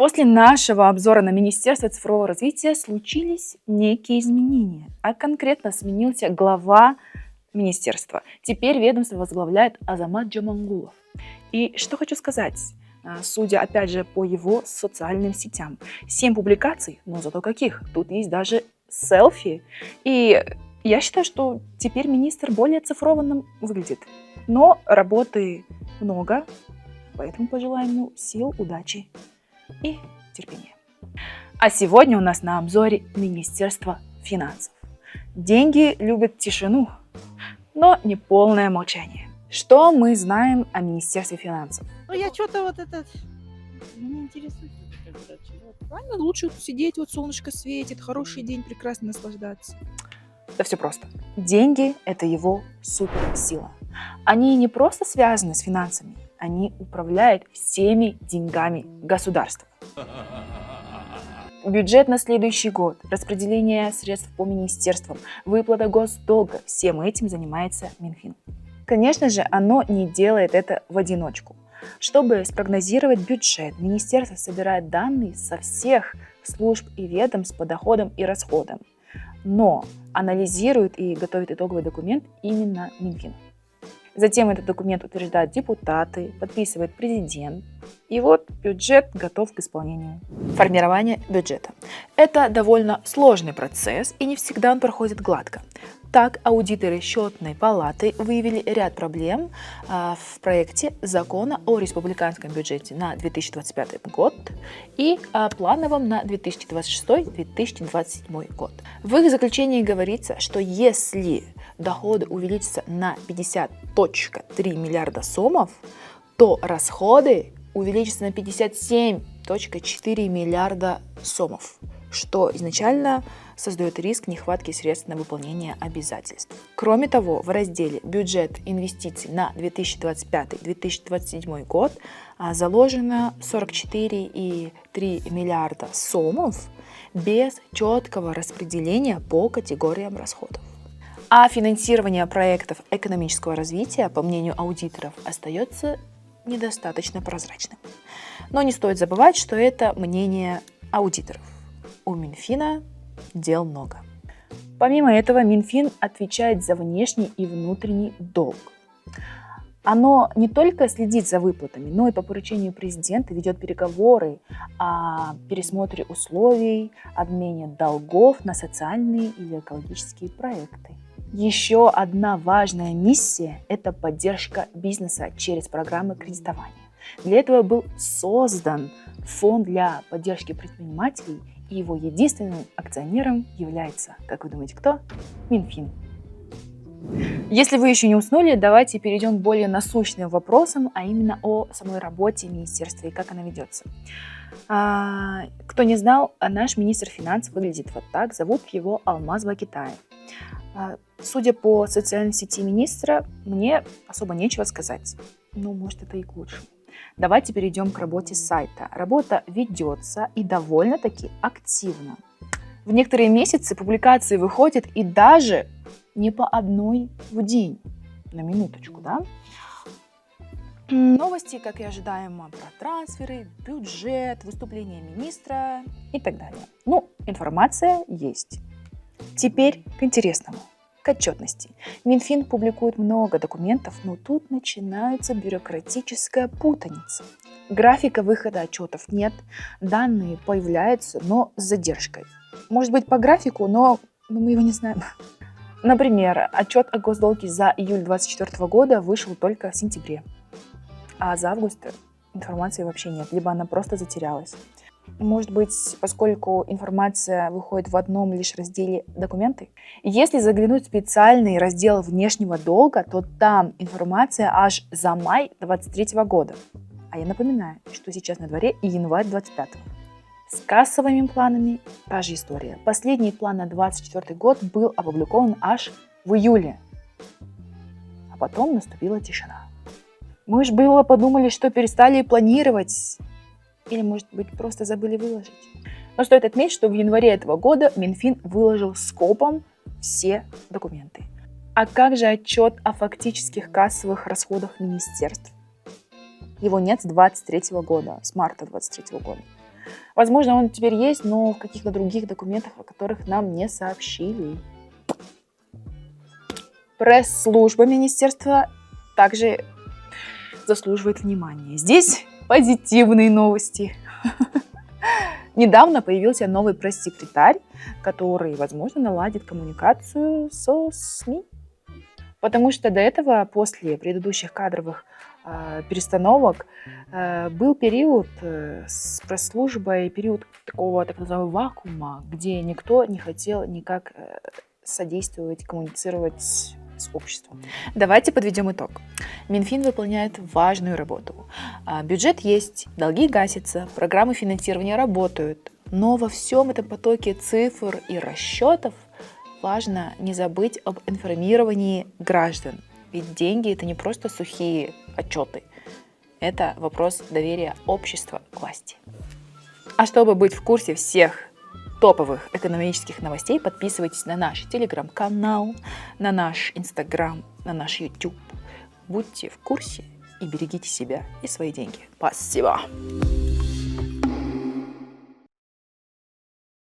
После нашего обзора на Министерство цифрового развития случились некие изменения, а конкретно сменился глава министерства. Теперь ведомство возглавляет Азамат Джамангулов. И что хочу сказать, судя опять же по его социальным сетям, 7 публикаций, но зато каких, тут есть даже селфи. И я считаю, что теперь министр более цифрованным выглядит. Но работы много, поэтому пожелаем ему сил, удачи и терпения. А сегодня у нас на обзоре Министерство финансов. Деньги любят тишину, но не полное молчание. Что мы знаем о Министерстве финансов? Ну, я что-то не интересуюсь. Правильно, лучше сидеть, вот солнышко светит, хороший день, прекрасно наслаждаться. Да все просто. Деньги – это его суперсила. Они не просто связаны с финансами, они управляют всеми деньгами государства. Бюджет на следующий год, распределение средств по министерствам, выплата госдолга – всем этим занимается Минфин. Конечно же, оно не делает это в одиночку. Чтобы спрогнозировать бюджет, министерство собирает данные со всех служб и ведомств по доходам и расходам. Но анализирует и готовит итоговый документ именно Минфин. Затем этот документ утверждают депутаты, подписывает президент. И вот бюджет готов к исполнению. Формирование бюджета. Это довольно сложный процесс, и не всегда он проходит гладко. Так, аудиторы счетной палаты выявили ряд проблем в проекте закона о республиканском бюджете на 2025 год и плановом на 2026-2027 год. В их заключении говорится, что если доходы увеличатся на 50,3 миллиарда сомов, то расходы увеличатся на 57,4 миллиарда сомов, что изначально создает риск нехватки средств на выполнение обязательств. Кроме того, в разделе «Бюджет инвестиций на 2025-2027 год» заложено 44,3 миллиарда сомов без четкого распределения по категориям расходов. А финансирование проектов экономического развития, по мнению аудиторов, остается недостаточно прозрачным. Но не стоит забывать, что это мнение аудиторов. У Минфина дел много. Помимо этого, Минфин отвечает за внешний и внутренний долг. Оно не только следит за выплатами, но и по поручению президента ведет переговоры о пересмотре условий, обмене долгов на социальные или экологические проекты. Еще одна важная миссия – это поддержка бизнеса через программы кредитования. Для этого был создан фонд для поддержки предпринимателей, и его единственным акционером является, как вы думаете, кто? Минфин. Если вы еще не уснули, давайте перейдем к более насущным вопросам, а именно о самой работе министерства и как она ведется. Кто не знал, наш министр финансов выглядит вот так, зовут его Алмаз Бакетаев. Судя по социальной сети министра, мне особо нечего сказать. Ну, может, это и к лучшему. Давайте перейдем к работе сайта. Работа ведется и довольно-таки активно. В некоторые месяцы публикации выходят и даже не по одной в день. На минуточку, да? Новости, как и ожидаемо, про трансферы, бюджет, выступление министра и так далее. Ну, информация есть. Теперь к интересному. К отчетности. Минфин публикует много документов, но тут начинается бюрократическая путаница. Графика выхода отчетов нет, данные появляются, но с задержкой. Может быть, по графику, но мы его не знаем. Например, отчет о госдолге за июль 2024 года вышел только в сентябре, а за август информации вообще нет, либо она просто затерялась. Может быть, поскольку информация выходит в одном лишь разделе «Документы». Если заглянуть в специальный раздел внешнего долга, то там информация аж за май 2023 года. А я напоминаю, что сейчас на дворе и январь 2025. С кассовыми планами та же история. Последний план на 2024 год был опубликован аж в июле. А потом наступила тишина. Мы ж было подумали, что перестали планировать. Или, может быть, просто забыли выложить. Но стоит отметить, что в январе этого года Минфин выложил скопом все документы. А как же отчет о фактических кассовых расходах министерств? Его нет с 2023 года, с марта 2023 года. Возможно, он теперь есть, но в каких-то других документах, о которых нам не сообщили. Пресс-служба министерства также заслуживает внимания. Здесь позитивные новости. Недавно появился новый пресс-секретарь, который, возможно, наладит коммуникацию со СМИ. Потому что до этого, после предыдущих кадровых перестановок, был период с пресс-службой, период такого так называемого вакуума, где никто не хотел никак содействовать, коммуницировать с обществом. Давайте подведем итог. Минфин выполняет важную работу. Бюджет есть, долги гасятся, программы финансирования работают. Но во всем этом потоке цифр и расчетов важно не забыть об информировании граждан. Ведь деньги — это не просто сухие отчеты. Это вопрос доверия общества к власти. А чтобы быть в курсе всех топовых экономических новостей, подписывайтесь на наш телеграм-канал, на наш инстаграм, на наш YouTube. Будьте в курсе и берегите себя и свои деньги. Спасибо!